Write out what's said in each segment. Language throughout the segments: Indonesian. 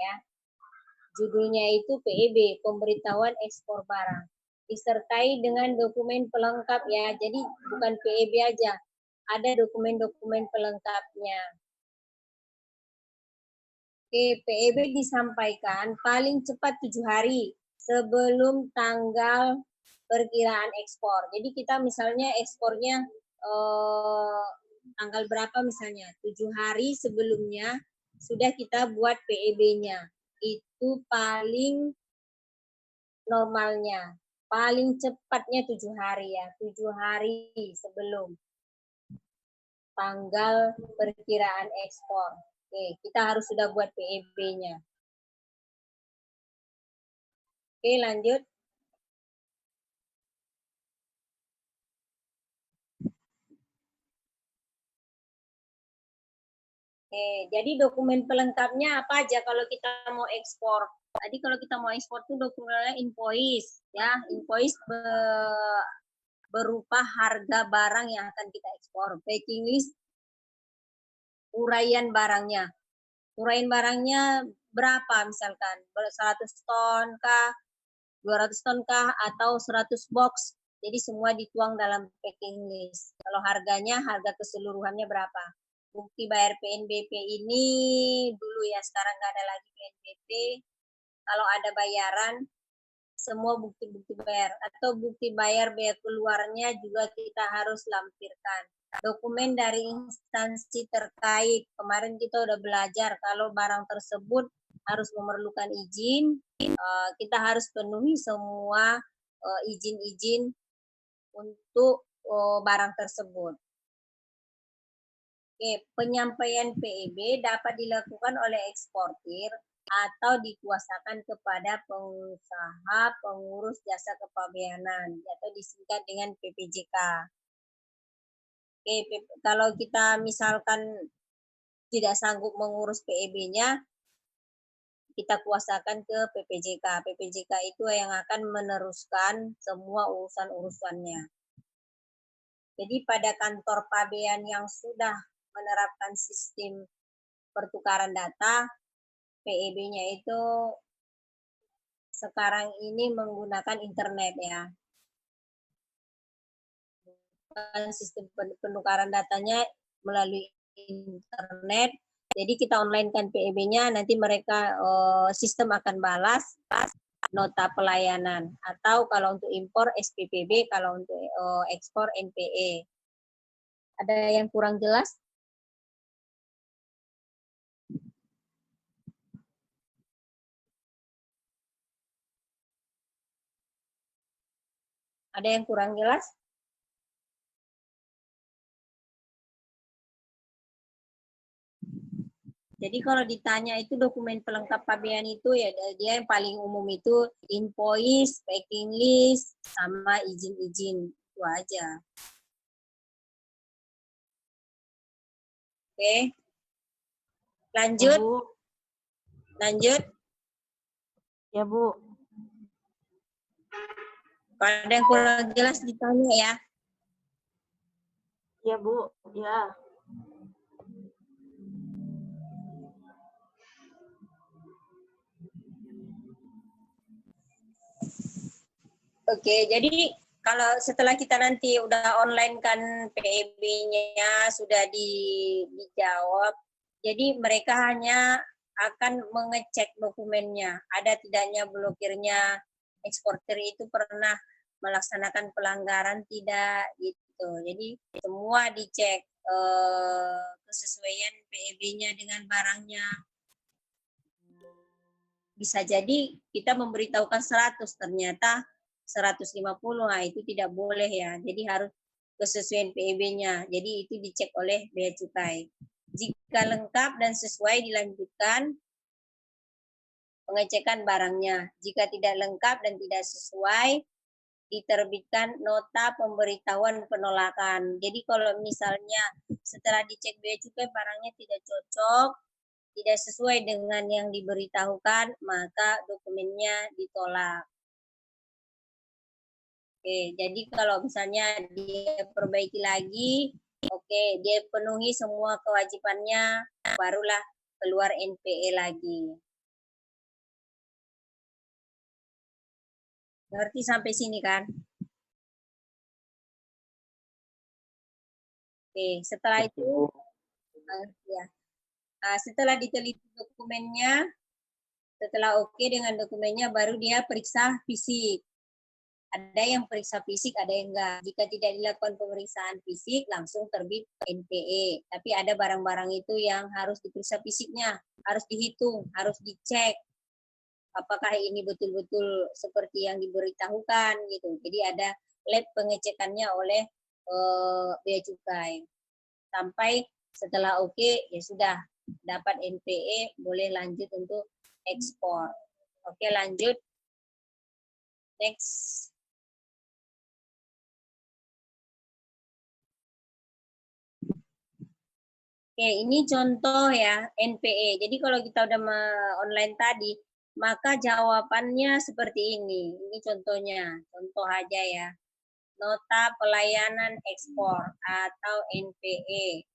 ya. Judulnya itu PEB, Pemberitahuan Ekspor Barang. Disertai dengan dokumen pelengkap ya. Jadi bukan PEB aja, ada dokumen-dokumen pelengkapnya. Oke, PEB disampaikan paling cepat 7 hari sebelum tanggal perkiraan ekspor. Jadi kita misalnya ekspornya tanggal berapa misalnya, 7 hari sebelumnya sudah kita buat PEB-nya. Itu paling normalnya. Paling cepatnya 7 hari ya, 7 hari sebelum tanggal perkiraan ekspor. Oke, kita harus sudah buat PEB-nya. Oke, lanjut. Oke, jadi dokumen pelengkapnya apa aja kalau kita mau ekspor? Tadi kalau kita mau ekspor tuh dokumennya invoice, ya, invoice berupa harga barang yang akan kita ekspor. Packing list, uraian barangnya. Uraian barangnya berapa misalkan? 100 ton kah? 200 ton kah? Atau 100 box? Jadi semua dituang dalam packing list. Kalau harganya, harga keseluruhannya berapa? Bukti bayar PNBP ini dulu ya, sekarang nggak ada lagi PNBP. Kalau ada bayaran, semua bukti-bukti bayar atau bukti bayar biaya keluarnya juga kita harus lampirkan. Dokumen dari instansi terkait. Kemarin kita udah belajar kalau barang tersebut harus memerlukan izin, kita harus penuhi semua izin-izin untuk barang tersebut. Oke, penyampaian PEB dapat dilakukan oleh eksportir atau dikuasakan kepada pengusaha pengurus jasa kepabeanan atau disingkat dengan PPJK. Oke, kalau kita misalkan tidak sanggup mengurus PEB-nya, kita kuasakan ke PPJK. PPJK itu yang akan meneruskan semua urusan-urusannya. Jadi pada kantor pabean yang sudah menerapkan sistem pertukaran data, PEB-nya itu sekarang ini menggunakan internet ya. Sistem penukaran datanya melalui internet. Jadi kita online kan PEB-nya, nanti mereka sistem akan balas nota pelayanan. Atau kalau untuk impor SPPB, kalau untuk ekspor NPE. Ada yang kurang jelas? Ada yang kurang jelas? Jadi kalau ditanya itu dokumen pelengkap pabean itu ya dia yang paling umum itu invoice, packing list, sama izin-izin. Itu aja. Oke. Lanjut. Ya, Bu. Lanjut. Ya, Bu. Kalau ada yang kurang jelas ditanya ya. Ya, Bu. Ya. Oke, jadi kalau setelah kita nanti udah online kan PEB-nya sudah dijawab, jadi mereka hanya akan mengecek dokumennya, ada tidaknya blokirnya, eksportir itu pernah melaksanakan pelanggaran tidak gitu. Jadi semua dicek kesesuaian PEB-nya dengan barangnya. Bisa jadi kita memberitahukan 100, ternyata 150, nah itu tidak boleh ya. Jadi harus kesesuaian PEB-nya. Jadi itu dicek oleh Bea Cukai. Jika lengkap dan sesuai dilanjutkan pengecekan barangnya. Jika tidak lengkap dan tidak sesuai diterbitkan nota pemberitahuan penolakan. Jadi kalau misalnya setelah dicek Bea Cukai barangnya tidak cocok, tidak sesuai dengan yang diberitahukan, maka dokumennya ditolak. Oke, jadi kalau misalnya dia perbaiki lagi, oke, dia penuhi semua kewajibannya, barulah keluar NPE lagi. Ngerti sampai sini kan? Oke, setelah itu ya. Setelah diteliti dokumennya, setelah oke dengan dokumennya, baru dia periksa fisik. Ada yang periksa fisik, ada yang enggak. Jika tidak dilakukan pemeriksaan fisik, langsung terbit NPE. Tapi ada barang-barang itu yang harus diperiksa fisiknya, harus dihitung, harus dicek. Apakah ini betul-betul seperti yang diberitahukan gitu. Jadi ada lab pengecekannya oleh Bea Cukai. Sampai setelah oke, ya sudah dapat NPE, boleh lanjut untuk ekspor. Oke, lanjut. Next. Oke, ini contoh ya NPE. Jadi kalau kita udah online tadi, maka jawabannya seperti ini. Ini contohnya, contoh aja ya. Nota pelayanan ekspor atau NPE.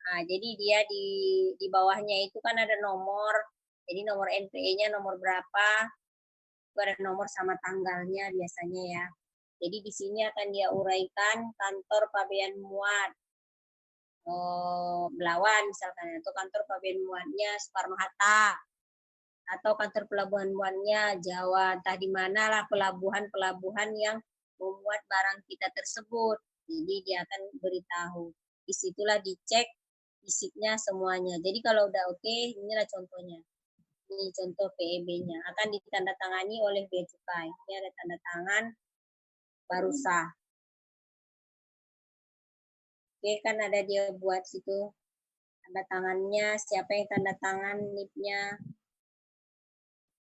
Nah, jadi dia di bawahnya itu kan ada nomor. Jadi nomor NPE-nya nomor berapa? Itu ada nomor sama tanggalnya biasanya ya. Jadi di sini akan dia uraikan kantor Pabean Muat. Belawan misalkan, atau kantor Pabean Muatnya Soekarno-Hatta, atau kantor pelabuhan muatnya Jawa, entah di mana lah pelabuhan-pelabuhan yang memuat barang kita tersebut. Jadi dia akan beritahu. Disitulah dicek fisiknya semuanya. Jadi kalau udah oke, inilah contohnya. Ini contoh PEB-nya. Akan ditandatangani oleh Bea Cukai. Ini ada tanda tangan baru sah. Oke, kan ada dia buat situ tanda tangannya, siapa yang tanda tangan NIP-nya.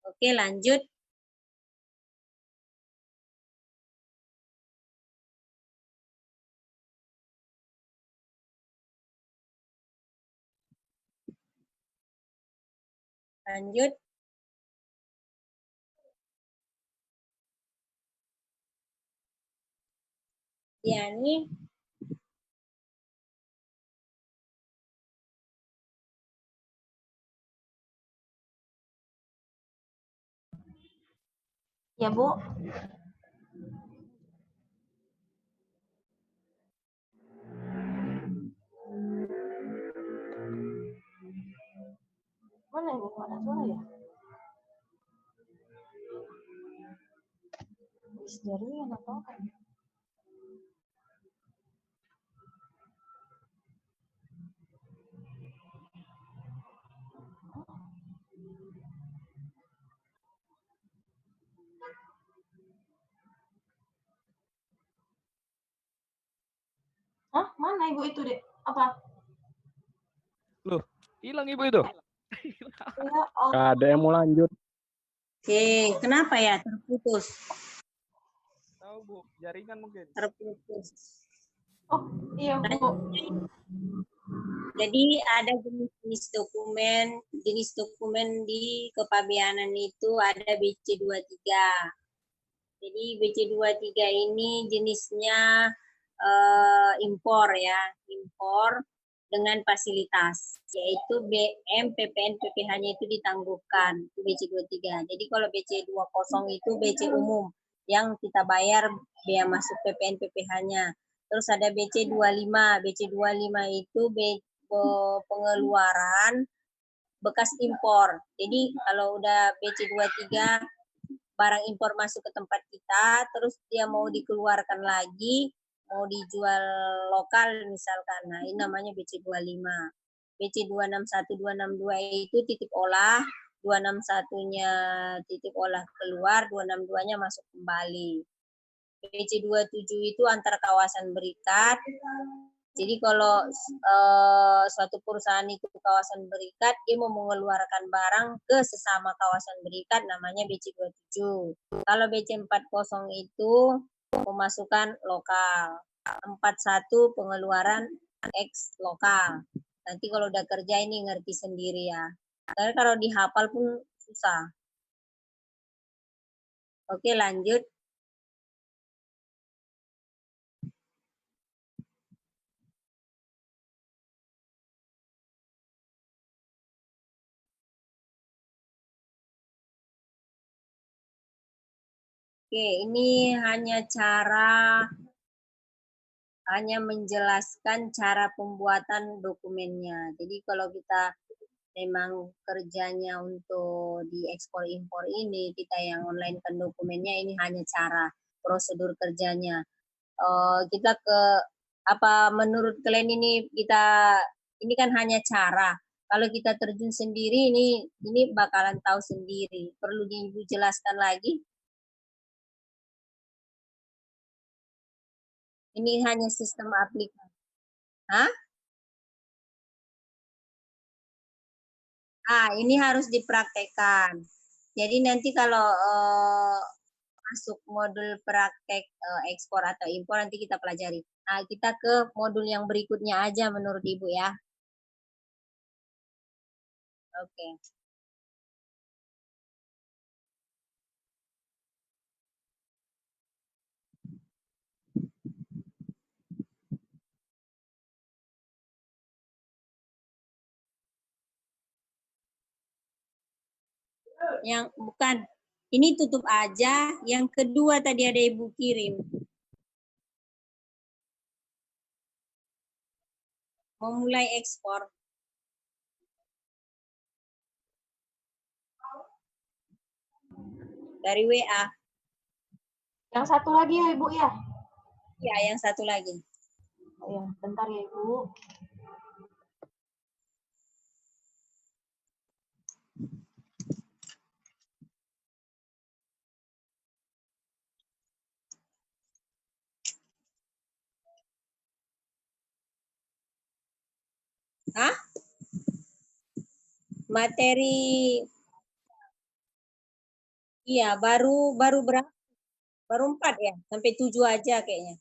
Oke, lanjut. Lanjut. Diani. Ya, Bu. Mana ini? Mana suara ya? Jaringan atau apa? Hah? Mana Ibu itu, Dek? Apa? Loh, hilang Ibu itu. Ya, oh. Ada yang mau lanjut. Oke, kenapa ya terputus? Tahu Bu, jaringan mungkin. Terputus. Oh, iya, Bu. Jadi ada jenis dokumen di kepabeanan itu ada BC23. Jadi BC23 ini jenisnya impor ya, impor dengan fasilitas, yaitu BM, PPN, PPh-nya itu ditangguhkan, itu BC23. Jadi kalau BC20 itu BC umum, yang kita bayar bea masuk PPN, PPh-nya. Terus ada BC25, BC25 itu pengeluaran bekas impor. Jadi kalau udah BC23, barang impor masuk ke tempat kita, terus dia mau dikeluarkan lagi, mau dijual lokal misalkan. Nah, ini namanya BC25. BC261, 262 itu titik olah, 261-nya titik olah keluar, 262-nya masuk kembali. BC27 itu antar kawasan berikat. Jadi kalau suatu perusahaan itu kawasan berikat, dia mau mengeluarkan barang ke sesama kawasan berikat, namanya BC27. Kalau BC40 itu pemasukan lokal. 41 pengeluaran eks lokal. Nanti kalau udah kerja ini ngerti sendiri ya. Karena kalau dihafal pun susah. Oke, lanjut. Oke, ini hanya menjelaskan cara pembuatan dokumennya. Jadi kalau kita memang kerjanya untuk diekspor impor ini, kita yang online kan dokumennya, ini hanya cara prosedur kerjanya. Kita ke apa menurut kalian ini kan hanya cara. Kalau kita terjun sendiri ini bakalan tahu sendiri. Perlu Ibu jelaskan lagi? Ini hanya sistem aplikasi. Hah? Ini harus dipraktekkan. Jadi nanti kalau masuk modul praktek ekspor atau impor nanti kita pelajari. Nah, kita ke modul yang berikutnya aja menurut Ibu ya. Oke. Yang bukan. Ini tutup aja. Yang kedua tadi ada Ibu kirim. Memulai ekspor. Dari WA. Yang satu lagi ya Ibu ya? Ya, yang satu lagi. Oh, ya, bentar ya Ibu. Hah? Materi. Iya, baru berapa? Baru 4 ya? Sampai 7 aja kayaknya.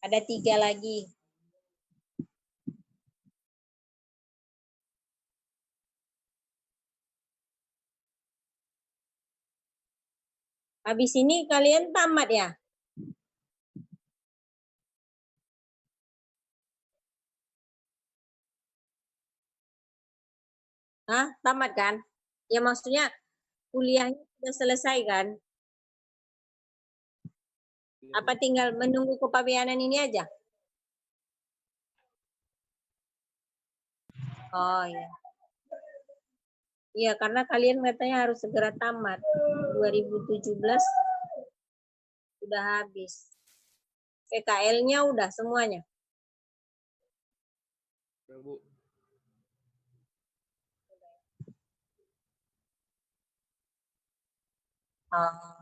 Ada 3 lagi. Habis ini kalian tamat ya? Hah? Tamat kan? Ya maksudnya kuliahnya sudah selesai kan? Apa tinggal menunggu kepabeanan ini aja? Oh iya. Iya, karena kalian katanya harus segera tamat. 2017 sudah habis. PKL-nya udah semuanya. Ya, Bu. Oh.